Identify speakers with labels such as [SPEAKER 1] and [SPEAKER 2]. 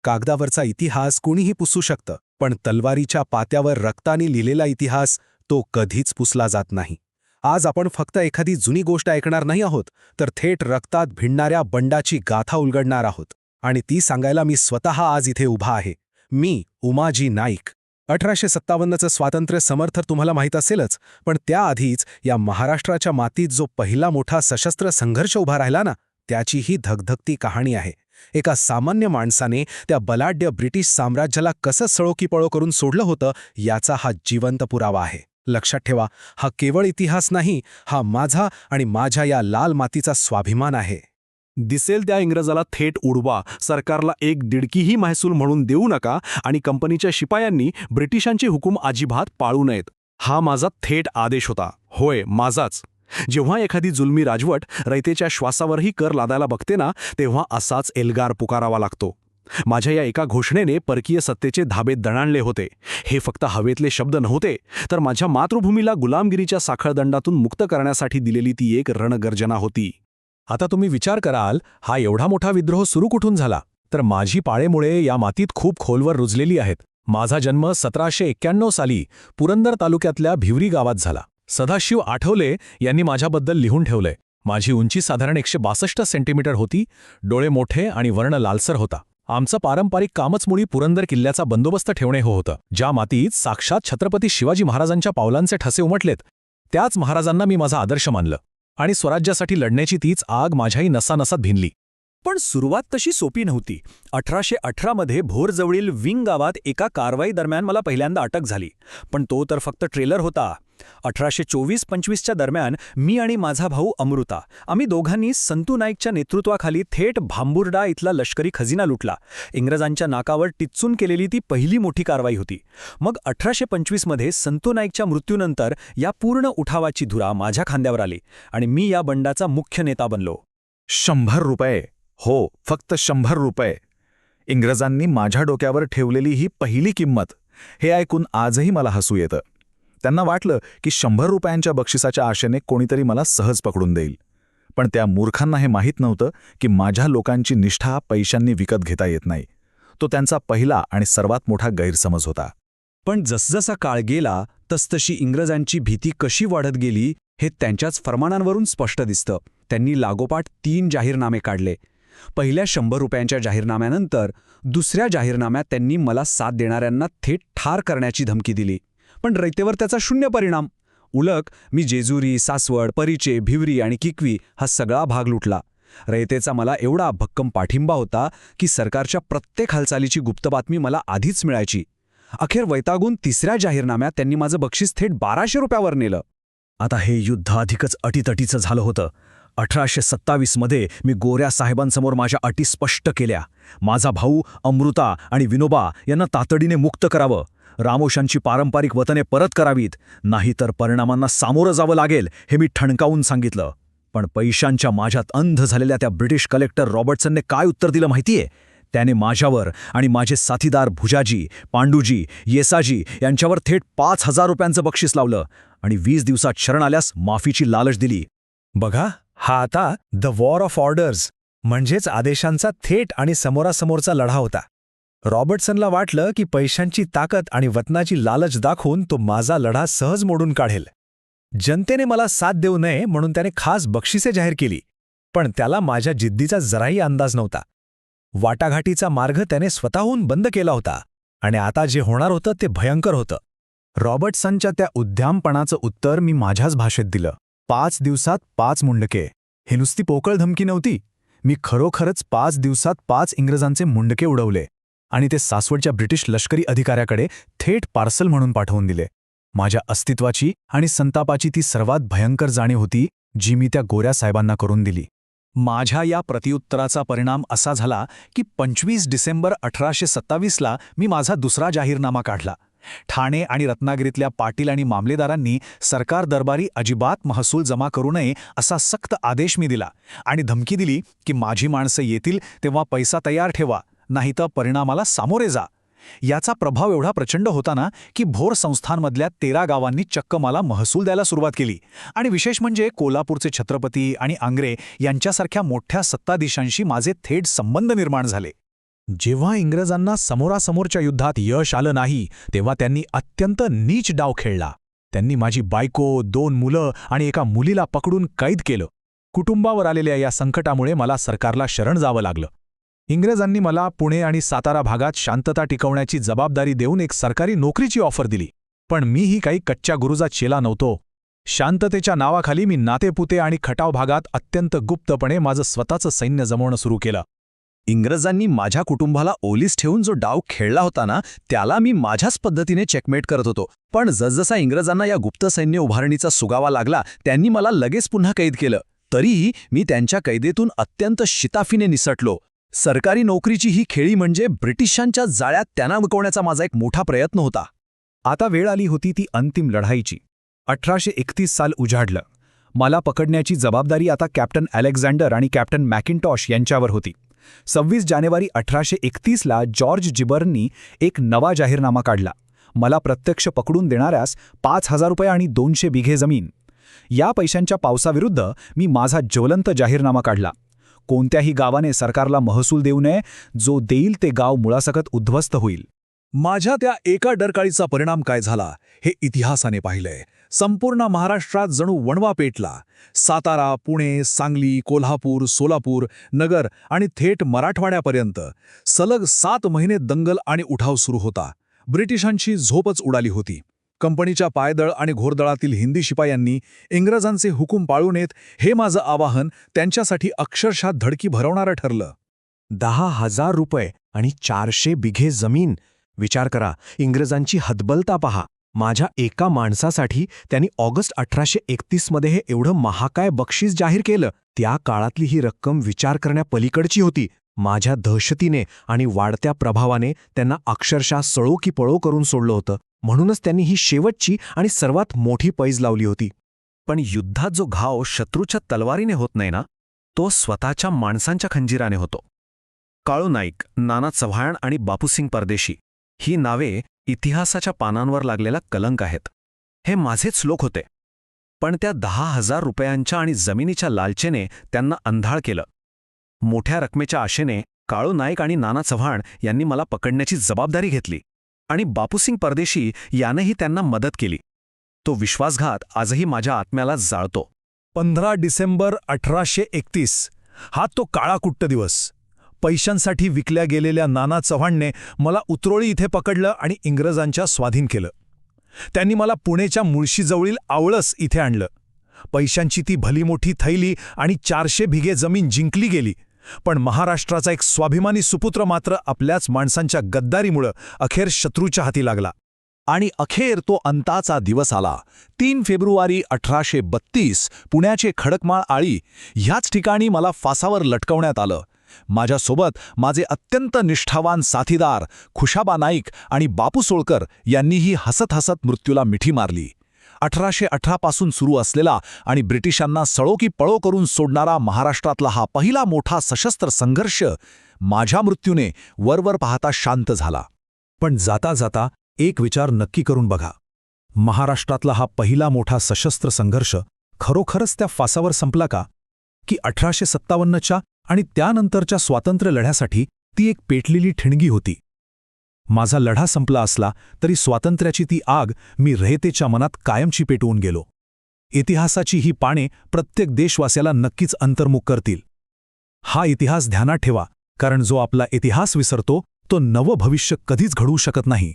[SPEAKER 1] कागदावरचा इतिहास कुणीही पुसू शकतं, पण तलवारीच्या पात्यावर रक्ताने लिहिलेला इतिहास तो कधीच पुसला जात नाही. आज आपण फक्त एखादी जुनी गोष्ट ऐकणार नाही आहोत, तर थेट रक्तात भिडणाऱ्या बंडाची गाथा उलगडणार आहोत. आणि ती सांगायला मी स्वतः आज इथे उभा आहे. मी उमाजी नाईक. 1857चं स्वातंत्र्य समर्थक तुम्हाला माहीत असेलच, पण त्याआधीच या महाराष्ट्राच्या मातीत जो पहिला मोठा सशस्त्र संघर्ष उभा राहिला ना, त्याची ही धगधगती कहाणी आहे. एका सामान्य माणसाने त्या बलाढ्य ब्रिटिश साम्राज्याला कसं सळोकीपळो करून सोडलं होतं याचा हा जिवंत पुरावा आहे. लक्षात ठेवा, हा केवळ इतिहास नाही, हा माझा आणि माझ्या या लाल मातीचा स्वाभिमान आहे.
[SPEAKER 2] दिसेल त्या इंग्रजाला थेट उडवा, सरकारला एक दिडकीही महसूल म्हणून देऊ नका आणि कंपनीच्या शिपायांनी ब्रिटिशांचे हुकूम अजिबात पाळू नयेत. हा माझा थेट आदेश होता. होय, माझाच. जेव्हा एखादी जुलमी राजवट रयतेच्या श्वासावरही कर लादायला बघते ना, तेव्हा असाच एल्गार पुकारावा लागतो. माझ्या या एका घोषणेने परकीय सत्तेचे धाबे दणाणले होते. हे फक्त हवेतले शब्द नव्हते, तर माझ्या मातृभूमीला गुलामगिरीच्या साखळदंडातून मुक्त करण्यासाठी दिलेली ती एक रणगर्जना होती.
[SPEAKER 3] आता तुम्ही विचार कराल, हा एवढा मोठा विद्रोह सुरू कुठून झाला? तर माझी पाळेमुळे या मातीत खूप खोलवर रुजलेली आहेत. माझा जन्म 1791 साली पुरंदर तालुक्यातल्या भिवरी गावात झाला. सदाशिव आठवले यांनी माझ्याबद्दल लिहून ठेवलंय. माझी उंची साधारण 162 सेंटीमीटर होती, डोळे मोठे आणि वर्ण लालसर होता. आमचं पारंपरिक कामच मुळी पुरंदर किल्ल्याचा बंदोबस्त ठेवणे हो होतं. ज्या मातीत साक्षात छत्रपती शिवाजी महाराजांच्या पावलांचे ठसे उमटलेत, त्याच महाराजांना मी माझा आदर्श मानलं आणि स्वराज्यासाठी लढण्याची तीच आग माझ्याही नसानसात भिनली.
[SPEAKER 4] पण सुरुवात तशी सोपी नव्हती. 1818मध्ये भोरजवळील विंग गावात एका कारवाई दरम्यान मला पहिल्यांदा अटक झाली. पण तो तर फक्त ट्रेलर होता. 1824-25च्या दरम्यान मी आणि माझा भाऊ अमृता, आम्ही दोघांनी संतू नाईकच्या नेतृत्वाखाली थेट भांबुर्डा इथला लष्करी खजिना लुटला. इंग्रजांच्या नाकावर टिच्चून केलेली ती पहिली मोठी कारवाई होती. मग 1825मध्ये संतू नाईकच्या मृत्यूनंतर या पूर्ण उठावाची धुरा माझ्या खांद्यावर आली आणि मी या बंडाचा मुख्य नेता बनलो.
[SPEAKER 5] 100 रुपये. हो, फक्त 100 रुपये. इंग्रजांनी माझ्या डोक्यावर ठेवलेली ही पहिली किंमत. हे ऐकून आजही मला हसू येतं. त्यांना वाटलं की 100 रुपयांच्या बक्षिसाच्या आशेने कोणीतरी मला सहज पकडून देईल. पण त्या मूर्खांना हे माहीत नव्हतं की माझ्या लोकांची निष्ठा पैशांनी विकत घेता येत नाही. तो त्यांचा पहिला आणि सर्वात मोठा गैरसमज होता.
[SPEAKER 4] पण जसजसा काळ गेला तसतशी इंग्रजांची भीती कशी वाढत गेली हे त्यांच्याच फरमानांवरून स्पष्ट दिसतं. त्यांनी लागोपाठ 3 जाहीरनामे काढले. पहिल्या 100 रुपयांच्या जाहीरनाम्यानंतर दुसऱ्या जाहीरनाम्यात त्यांनी मला साथ देणाऱ्यांना थेट ठार करण्याची धमकी दिली. पण रयतेवर त्याचा शून्य परिणाम. उलट मी जेजुरी, सासवड, परिचे, भिवरी आणि किकवी हा सगळा भाग लुटला. रयतेचा मला एवढा भक्कम पाठिंबा होता की सरकारच्या प्रत्येक हालचालीची गुप्त बातमी मला आधीच मिळायची. अखेर वैतागून तिसऱ्या जाहीरनाम्यात त्यांनी माझं बक्षीस थेट 1200 रुपयावर नेलं.
[SPEAKER 3] आता हे युद्ध अधिकच अटीतटीचं झालं होतं. 1827मध्ये मी गोऱ्या साहेबांसमोर माझ्या अटी स्पष्ट केल्या. माझा भाऊ अमृता आणि विनोबा यांना तातडीने मुक्त करावं, रामोशांची पारंपरिक वतने परत करावीत, नाहीतर परिणामांना सामोरं जावं लागेल हे मी ठणकावून सांगितलं. पण पैशांच्या माझ्यात अंध झालेल्या त्या ब्रिटिश कलेक्टर रॉबर्टसनने काय उत्तर दिलं माहितीये? त्याने माझ्यावर आणि माझे साथीदार भुजाजी, पांडूजी, येसाजी यांच्यावर थेट 5000 रुपयांचं बक्षीस लावलं आणि 20 दिवसात शरण आल्यास माफीची लालच दिली.
[SPEAKER 6] बघा, हा आता द वॉर ऑफ ऑर्डर्स म्हणजेच आदेशांचा थेट आणि समोरासमोरचा लढा होता. रॉबर्टसनला वाटलं की पैशांची ताकद आणि वतनाची लालच दाखवून तो माझा लढा सहज मोडून काढेल. जनतेने मला साथ देऊ नये म्हणून त्याने खास बक्षिसे जाहीर केली. पण त्याला माझ्या जिद्दीचा जराही अंदाज नव्हता. वाटाघाटीचा मार्ग त्याने स्वतःहून बंद केला होता आणि आता जे होणार होतं ते भयंकर होतं.
[SPEAKER 5] रॉबर्टसनच्या त्या उद्दामपणाचं उत्तर मी माझ्याच भाषेत दिलं. 5 दिवसात 5 मुंडके. हे नुसती पोकळ धमकी नव्हती. मी खरोखरच 5 दिवसात 5 इंग्रजांचे मुंडके उडवले आणि ते सासवडच्या ब्रिटिश लष्करी अधिकाऱ्याकडे थेट पार्सल म्हणून पाठवून दिले. माझ्या अस्तित्वाची आणि संतापाची ती सर्वात भयंकर जाणीव होती जी मी त्या गोऱ्या साहेबांना करून दिली.
[SPEAKER 4] माझ्या या प्रतिउत्तराचा परिणाम असा झाला की 25 डिसेंबर 1827ला मी माझा दुसरा जाहीरनामा काढला. ठाणे आणि रत्नागिरीतल्या पाटील आणि मामलेदारांनी सरकार दरबारी अजिबात महसूल जमा करू नये असा सक्त आदेश मी दिला आणि धमकी दिली की माझी माणसं येतील तेव्हा पैसा तयार ठेवा, नाहीतर परिणामाला सामोरे जा. याचा प्रभाव एवढा प्रचंड होता ना की भोर संस्थांमधल्या 13 गावांनी चक्क मला महसूल द्यायला सुरुवात केली. आणि विशेष म्हणजे कोल्हापूरचे छत्रपती आणि आंग्रे यांच्यासारख्या मोठ्या सत्ताधीशांशी माझे थेट संबंध निर्माण झाले.
[SPEAKER 6] जेव्हा इंग्रजांना समोरासमोरच्या युद्धात यश आलं नाही तेव्हा त्यांनी अत्यंत नीच डाव खेळला. त्यांनी माझी बायको, 2 मुलं आणि एका मुलीला पकडून कैद केलं. कुटुंबावर आलेल्या या संकटामुळे मला सरकारला शरण जावं लागलं. इंग्रजांनी मला पुणे आणि सातारा भागात शांतता टिकवण्याची जबाबदारी देऊन एक सरकारी नोकरीची ऑफर दिली. पण मीही काही कच्च्या गुरुजा चेला नव्हतो. शांततेच्या नावाखाली मी नातेपुते आणि खटाव भागात अत्यंत गुप्तपणे माझं स्वतःचं सैन्य जमवणं सुरू केलं.
[SPEAKER 3] इंग्रजांनी माझ्या कुटुंबाला ओलीस ठेवून जो डाव खेळला होता ना, त्याला मी माझ्याच पद्धतीने चेकमेट करत होतो. पण जसजसा इंग्रजांना या गुप्त सैन्य उभारणीचा सुगावा लागला, त्यांनी मला लगेच पुन्हा कैद केलं. तरीही मी त्यांच्या कैदेतून अत्यंत शिताफीने निसटलो. सरकारी नोकरीची ही खेळी म्हणजे ब्रिटिशांच्या जाळ्यात त्यांना अडकवण्याचा माझा एक मोठा प्रयत्न होता.
[SPEAKER 6] आता वेळ आली होती ती अंतिम लढाईची. 1831 साल उजाडलं. मला पकडण्याची जबाबदारी आता कॅप्टन अलेक्झांडर आणि कॅप्टन मॅकिंटॉश यांच्यावर होती. 26 जानेवारी 1831ला जॉर्ज जिबर्ननी एक नवा जाहीरनामा काढला. मला प्रत्यक्ष पकडून देणाऱ्यास 5,000 रुपये आणि 200 बिघे जमीन. या पैशांच्या पावसाविरुद्ध मी माझा ज्वलंत जाहीरनामा काढला. कोणत्याही गावाने सरकारला महसूल देऊ नये. जो देईल ते गाव मुळासकट उद्ध्वस्त होईल.
[SPEAKER 2] माझ्या त्या एका डरकाळीचा परिणाम काय झाला हे इतिहासाने पाहिलंय. संपूर्ण महाराष्ट्रात जणू वणवा पेटला. सातारा, पुणे, सांगली, कोल्हापूर, सोलापूर, नगर आणि थेट मराठवाड्यापर्यंत सलग 7 महिने दंगल आणि उठाव सुरू होता. ब्रिटिशांची झोपच उडाली होती. कंपनीच्या पायदळ आणि घोरदळातील हिंदी शिपायांनी इंग्रजांचे हुकूम पाळू नयेत हे माझं आवाहन त्यांच्यासाठी अक्षरशः धडकी भरवणारं ठरलं.
[SPEAKER 6] 10,000 रुपये आणि 400 बिघे जमीन. विचार करा, इंग्रजांची हतबलता पहा. माझ्या एका माणसासाठी त्यांनी ऑगस्ट 1831मध्ये हे एवढं महाकाय बक्षीस जाहीर केलं. त्या काळातली ही रक्कम विचार करण्यापलीकडची होती. माझ्या दहशतीने आणि वाढत्या प्रभावाने त्यांना अक्षरशः सळो की पळो करून सोडलं होतं. म्हणूनच त्यांनी ही शेवटची आणि सर्वात मोठी पैज लावली होती.
[SPEAKER 3] पण युद्धात जो घाव शत्रूच्या तलवारीने होत नाही ना, तो स्वतःच्या माणसांच्या खंजिराने होतो. काळू नाईक, नाना चव्हाण आणि बापूसिंग परदेशी ही नावे इतिहासाच्या पानांवर लागलेला कलंक आहेत. हे माझेच लोक होते. पण त्या 10,000 रुपयांच्या आणि जमिनीच्या लालचेने त्यांना अंधाळ केलं. मोठ्या रकमेच्या आशेने काळू नाईक आणि नाना चव्हाण यांनी मला पकडण्याची जबाबदारी घेतली आणि बापूसिंग परदेशी यानेही त्यांना मदत केली. तो विश्वासघात आजही माझ्या आत्म्याला जाळतो.
[SPEAKER 6] 15 डिसेंबर 1831 हा तो काळाकुट्ट दिवस. पैशांसाठी विकल्या गेलेल्या नाना चव्हाणने मला उतरोळी इथे पकडलं आणि इंग्रजांच्या स्वाधीन केलं. त्यांनी मला पुणेच्या मुळशीजवळील आवळस इथे आणलं. पैशांची ती भली मोठी थैली आणि 400 बिघे जमीन जिंकली गेली. पण महाराष्ट्राचा एक स्वाभिमानी सुपुत्र मात्र आपल्याच माणसांच्या गद्दारीमुळं अखेर शत्रूच्या हाती लागला.
[SPEAKER 1] आणि अखेर तो अंताचा दिवस आला. 3 फेब्रुवारी 1832 पुण्याचे खडकमाळ आळी ह्याच ठिकाणी मला फासावर लटकवण्यात आलं. माझ्यासोबत माझे अत्यंत निष्ठावान साथीदार खुशाबा नाईक आणि बापू सोळकर यांनीही हसत हसत मृत्यूला मिठी मारली. 1818 पासून सुरू असलेला आणि ब्रिटिशांना सळो की पळो करून सोडणारा महाराष्ट्रातला हा पहिला मोठा सशस्त्र संघर्ष माझ्या मृत्यूने वरवर पाहता शांत झाला.
[SPEAKER 6] पण जाता जाता एक विचार नक्की करून बघा. महाराष्ट्रातला हा पहिला मोठा सशस्त्र संघर्ष खरोखरच त्या फासावर संपला का? की 1857च्या आणि त्यानंतरच्या स्वातंत्र्य लढ्यासाठी ती एक पेटलेली ठिणगी होती? माझा लढा संपला असला तरी स्वातंत्र्याची ती आग मी रयतेच्या मनात कायमची पेटवून गेलो. इतिहासाची ही पाने प्रत्येक देशवासियाला नक्कीच अंतर्मुख करतील. हा इतिहास ध्यानात ठेवा, कारण जो आपला इतिहास विसरतो तो नवं भविष्य कधीच घडवू शकत नाही.